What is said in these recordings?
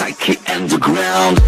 psyche and the ground.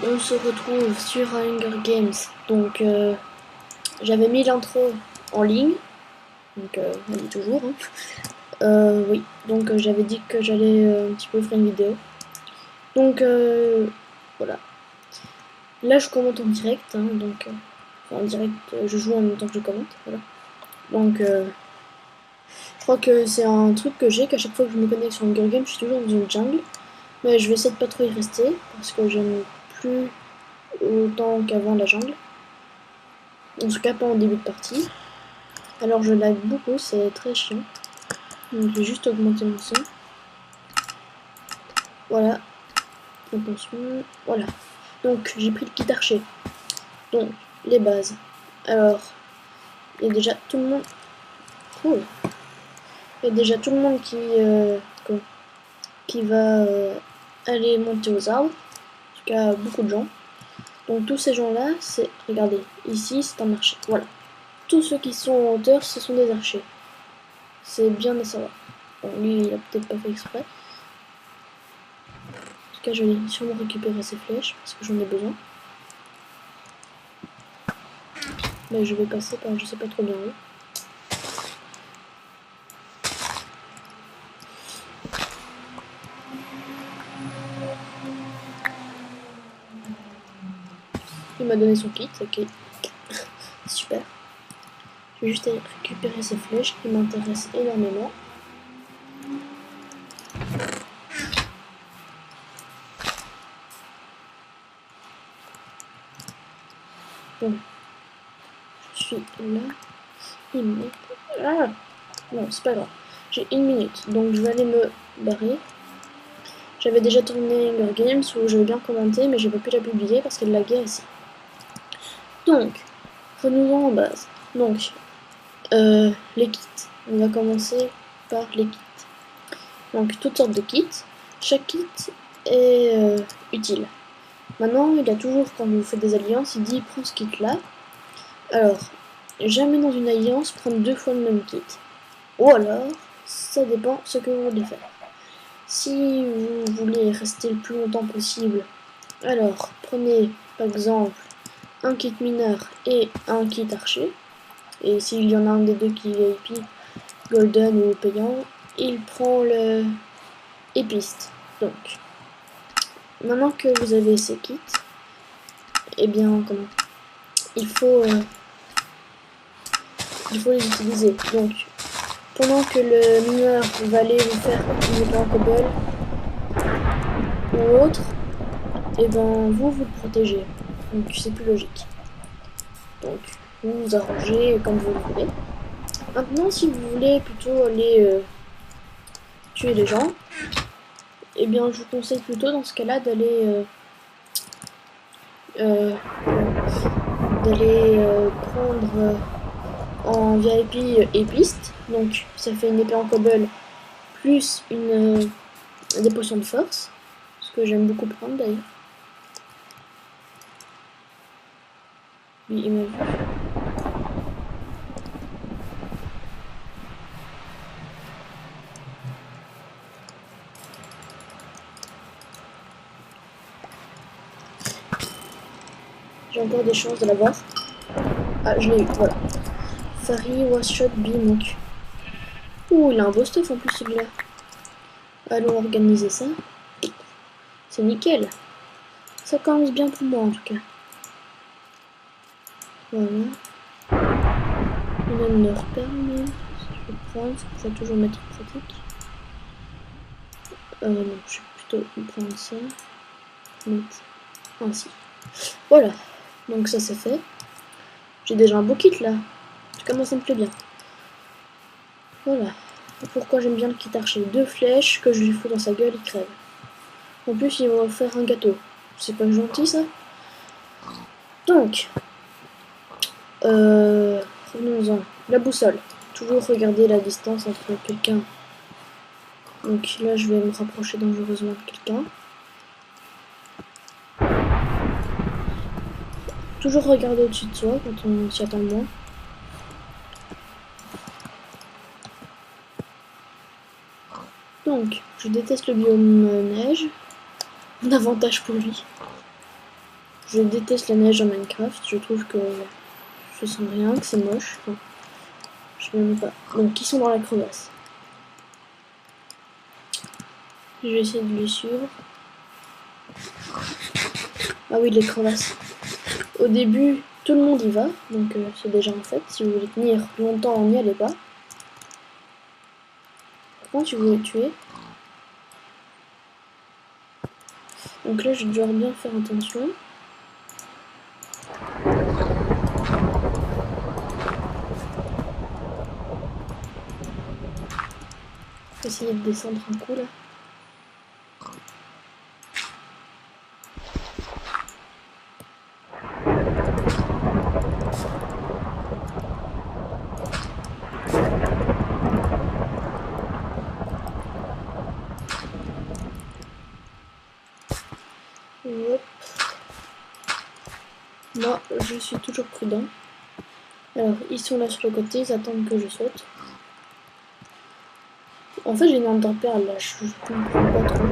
On se retrouve sur Hunger Games. Donc j'avais mis l'intro en ligne. Donc on dit toujours. Hein. Oui, donc j'avais dit que j'allais un petit peu faire une vidéo. Donc voilà. Là je commente en direct. Hein, donc en direct, je joue en même temps que je commente. Voilà. Donc je crois que c'est un truc que j'ai, qu'à chaque fois que je me connecte sur Hunger Games, je suis toujours dans une jungle. Mais je vais essayer de pas trop y rester parce que j'aime plus autant qu'avant la jungle. En tout cas pas en début de partie. Alors je lag beaucoup, c'est très chiant. Donc je vais juste augmenter mon son. Voilà. Attention. Voilà. Donc j'ai pris le kit archer. Donc les bases. Alors il y a déjà tout le monde. Cool. Il y a déjà tout le monde qui va aller monter aux arbres. En tout cas beaucoup de gens. Donc tous ces gens-là, c'est, regardez, ici c'est un archer, voilà. Tous ceux qui sont en hauteur, ce sont des archers. C'est bien à savoir. Bon, lui, il a peut-être pas fait exprès. En tout cas, je vais sûrement récupérer ces flèches, parce que j'en ai besoin. Là, je vais passer par je sais pas trop bien où. Il m'a donné son kit, ok. Super. Je vais juste aller récupérer ces flèches qui m'intéressent énormément. Bon. Je suis là. Une minute. Ah non, c'est pas grave. J'ai une minute, donc je vais aller me barrer. J'avais déjà tourné Hunger Games où j'avais bien commenté, mais j'ai pas pu la publier parce qu'elle laguait ici. Donc, revenons en base. Donc, les kits. On va commencer par les kits. Donc, toutes sortes de kits. Chaque kit est utile. Maintenant, il y a toujours, quand vous faites des alliances, il dit prends ce kit là. Alors, jamais dans une alliance prendre 2 fois le même kit. Ou alors, ça dépend ce que vous voulez faire. Si vous voulez rester le plus longtemps possible, alors prenez par exemple un kit mineur et un kit archer. Et s'il y en a un des deux qui est VIP, golden ou payant, il prend le épiste. Donc, maintenant que vous avez ces kits, eh bien, comment il faut les utiliser. Donc, pendant que le mineur va aller vous faire une épée en cobble ou autre, et ben vous le protégez. Donc c'est plus logique. Donc vous vous arrangez comme vous le voulez. Maintenant, si vous voulez plutôt aller tuer les gens, et bien je vous conseille plutôt dans ce cas-là d'aller prendre en VIP épiste. Donc ça fait une épée en cobble plus des potions de force, ce que j'aime beaucoup prendre d'ailleurs. Lui, il m'a vu. J'ai encore des chances de l'avoir. Ah, je l'ai eu, voilà. Fari, was shot, Bimook. Ouh, il a un beau stuff en plus celui-là. Allons organiser ça. C'est nickel. Ça commence bien pour moi en tout cas. Voilà. Une honneur permis. Je vais prendre, ça pourrait toujours mettre en pratique. Non, je vais plutôt prendre ça. Mettre ainsi. Voilà. Donc ça c'est fait. J'ai déjà un beau kit là. En tout cas moi ça me plaît bien. Voilà. Pourquoi j'aime bien le kit archer. 2 flèches que je lui fous dans sa gueule, il crève. En plus il va faire un gâteau. C'est pas gentil ça. Donc revenons-en. La boussole. Toujours regarder la distance entre quelqu'un. Donc là je vais me rapprocher dangereusement de quelqu'un. toujours regarder au-dessus de soi quand on s'y attend moins. Donc, je déteste le biome neige. Un avantage pour lui. Je déteste la neige en Minecraft. Je trouve que je sens rien, que c'est moche. Enfin, je sais même pas. Donc, ils sont dans la crevasse. Je vais essayer de les suivre. Ah oui, les crevasses. Au début, tout le monde y va. Donc, c'est déjà en fait. Si vous voulez tenir longtemps, n'y allez pas. Comment tu veux les tuer? Donc là, je dois bien faire attention. Faut essayer de descendre un coup là. Hop. Moi, je suis toujours prudent. Alors, ils sont là sur le côté, ils attendent que je saute. En fait, j'ai une enderpearl là, je comprends pas trop.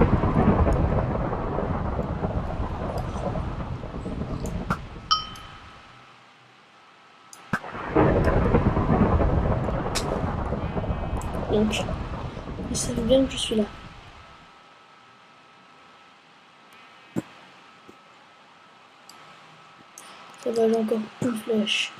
Donc, ils savent bien que je suis là. Ça va, j'ai encore une flèche.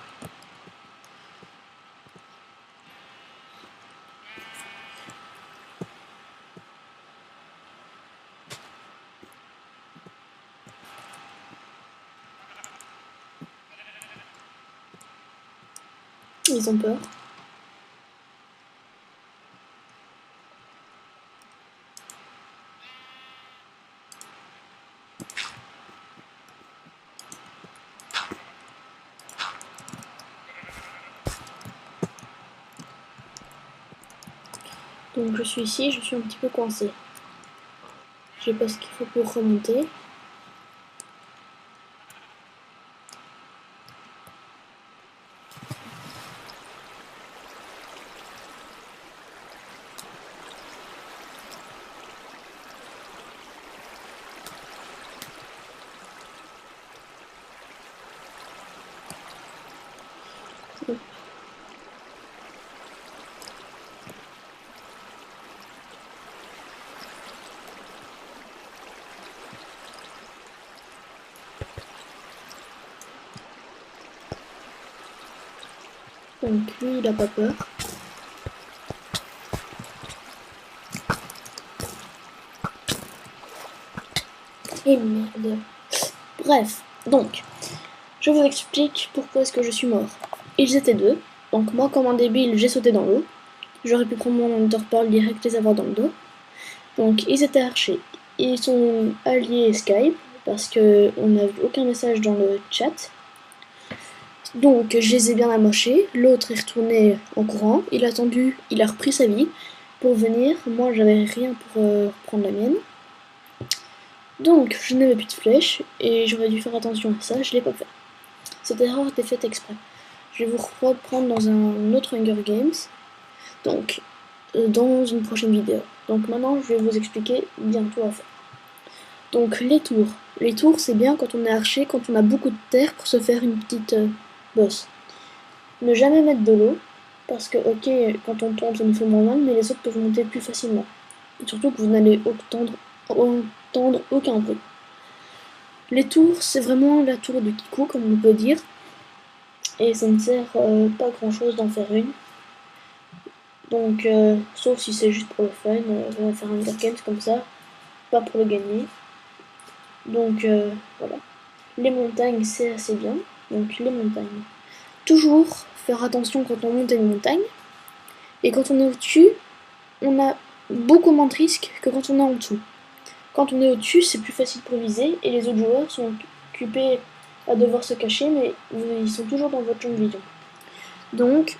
Ils ont peur. Donc je suis ici, je suis un petit peu coincée. Je sais pas ce qu'il faut pour remonter. Donc lui, il a pas peur. Et merde. Bref, donc, je vous explique pourquoi est-ce que je suis mort. Ils étaient deux, donc moi comme un débile, j'ai sauté dans l'eau. J'aurais pu prendre mon enderpearl direct et les avoir dans le dos. Donc ils étaient archers. Ils sont alliés Skype parce que on n'a vu aucun message dans le chat. Donc je les ai bien amochés. L'autre est retourné en courant. Il a attendu, il a repris sa vie pour venir. Moi j'avais rien pour reprendre la mienne. Donc je n'avais plus de flèches et j'aurais dû faire attention à ça. Je l'ai pas fait. Cette erreur était faite exprès. Je vais vous reprendre dans un autre Hunger Games. Donc dans une prochaine vidéo. Donc maintenant je vais vous expliquer bientôt à faire. Donc les tours. Les tours c'est bien quand on est archer, quand on a beaucoup de terre pour se faire une petite bosse. Ne jamais mettre de l'eau, parce que ok quand on tombe ça nous fait moins mal, mais les autres peuvent monter plus facilement. Et surtout que vous n'allez entendre aucun bruit. Les tours c'est vraiment la tour de Kiku comme on peut dire. Et ça ne sert pas grand chose d'en faire une. Donc sauf si c'est juste pour le fun, on va faire un Hunger Games comme ça, pas pour le gagner. Donc voilà. Les montagnes, c'est assez bien. Donc les montagnes. Toujours faire attention quand on monte une montagne. Et quand on est au-dessus, on a beaucoup moins de risques que quand on est en dessous. Quand on est au-dessus, c'est plus facile pour viser et les autres joueurs sont occupés à devoir se cacher, mais ils sont toujours dans votre champ de vision. Donc,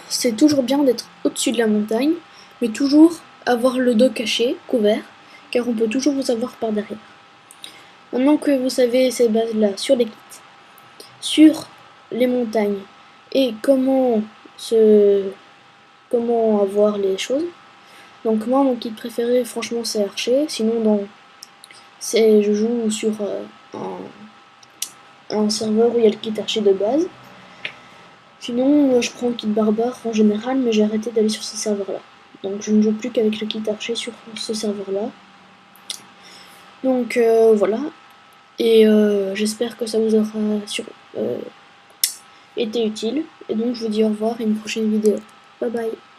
c'est toujours bien d'être au-dessus de la montagne, mais toujours avoir le dos caché, couvert, car on peut toujours vous avoir par derrière. Maintenant que vous savez ces bases-là sur les kits, sur les montagnes et comment avoir les choses. Donc moi mon kit préféré franchement c'est Archer, sinon je joue sur un serveur où il y a le kit Archer de base. Sinon je prends le kit Barbare en général, mais j'ai arrêté d'aller sur ce serveur là. Donc je ne joue plus qu'avec le kit Archer sur ce serveur là. Donc voilà, et j'espère que ça vous aura été utile, et donc je vous dis au revoir et une prochaine vidéo. Bye bye.